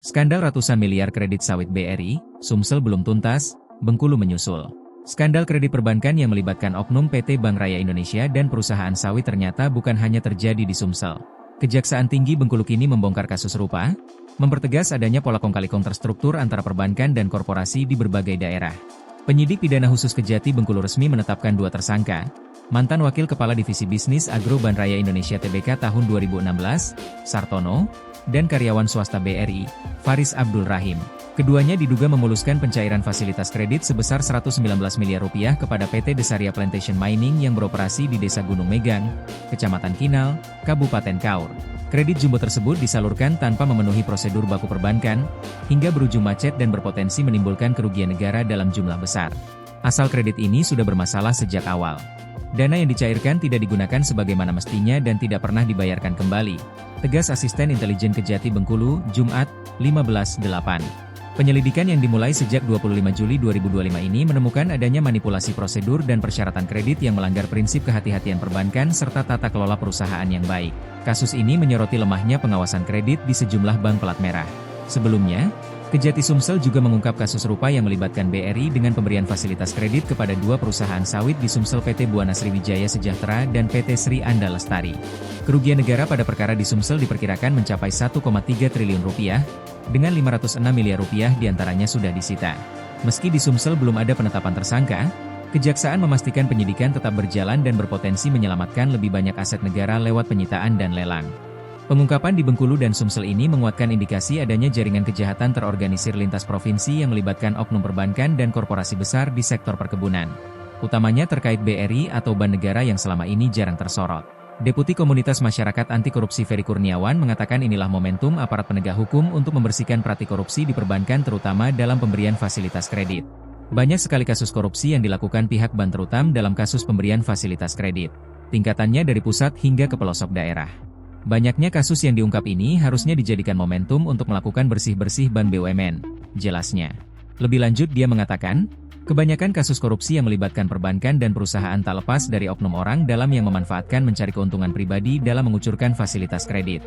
Skandal ratusan miliar kredit sawit BRI, Sumsel belum tuntas, Bengkulu menyusul. Skandal kredit perbankan yang melibatkan oknum PT Bank Raya Indonesia dan perusahaan sawit ternyata bukan hanya terjadi di Sumsel. Kejaksaan Tinggi Bengkulu kini membongkar kasus serupa, mempertegas adanya pola kong-kali-kong terstruktur antara perbankan dan korporasi di berbagai daerah. Penyidik pidana khusus Kejati Bengkulu resmi menetapkan 2 tersangka, mantan Wakil Kepala Divisi Bisnis Agro Bank Raya Indonesia TBK tahun 2016, Sartono, dan karyawan swasta BRI, Faris Abdul Rahim. Keduanya diduga memuluskan pencairan fasilitas kredit sebesar Rp119 miliar kepada PT Desaria Plantation Mining yang beroperasi di Desa Gunung Megang, Kecamatan Kinal, Kabupaten Kaur. Kredit jumbo tersebut disalurkan tanpa memenuhi prosedur baku perbankan, hingga berujung macet dan berpotensi menimbulkan kerugian negara dalam jumlah besar. Asal kredit ini sudah bermasalah sejak awal. Dana yang dicairkan tidak digunakan sebagaimana mestinya dan tidak pernah dibayarkan kembali, tegas Asisten Intelijen Kejati Bengkulu, Jumat, 15/8. Penyelidikan yang dimulai sejak 25 Juli 2025 ini menemukan adanya manipulasi prosedur dan persyaratan kredit yang melanggar prinsip kehati-hatian perbankan serta tata kelola perusahaan yang baik. Kasus ini menyoroti lemahnya pengawasan kredit di sejumlah bank pelat merah. Sebelumnya, Kejati Sumsel juga mengungkap kasus serupa yang melibatkan BRI dengan pemberian fasilitas kredit kepada 2 perusahaan sawit di Sumsel, PT Buana Sriwijaya Sejahtera dan PT Sri Anda Lestari. Kerugian negara pada perkara di Sumsel diperkirakan mencapai Rp1,3 triliun, dengan Rp506 miliar diantaranya sudah disita. Meski di Sumsel belum ada penetapan tersangka, Kejaksaan memastikan penyidikan tetap berjalan dan berpotensi menyelamatkan lebih banyak aset negara lewat penyitaan dan lelang. Pengungkapan di Bengkulu dan Sumsel ini menguatkan indikasi adanya jaringan kejahatan terorganisir lintas provinsi yang melibatkan oknum perbankan dan korporasi besar di sektor perkebunan. Utamanya terkait BRI atau Bank Negara yang selama ini jarang tersorot. Deputi Komunitas Masyarakat Anti Korupsi Ferry Kurniawan mengatakan inilah momentum aparat penegak hukum untuk membersihkan praktik korupsi di perbankan terutama dalam pemberian fasilitas kredit. Banyak sekali kasus korupsi yang dilakukan pihak bank terutama dalam kasus pemberian fasilitas kredit. Tingkatannya dari pusat hingga ke pelosok daerah. Banyaknya kasus yang diungkap ini harusnya dijadikan momentum untuk melakukan bersih-bersih bank BUMN, jelasnya. Lebih lanjut dia mengatakan, kebanyakan kasus korupsi yang melibatkan perbankan dan perusahaan tak lepas dari oknum orang dalam yang memanfaatkan mencari keuntungan pribadi dalam mengucurkan fasilitas kredit.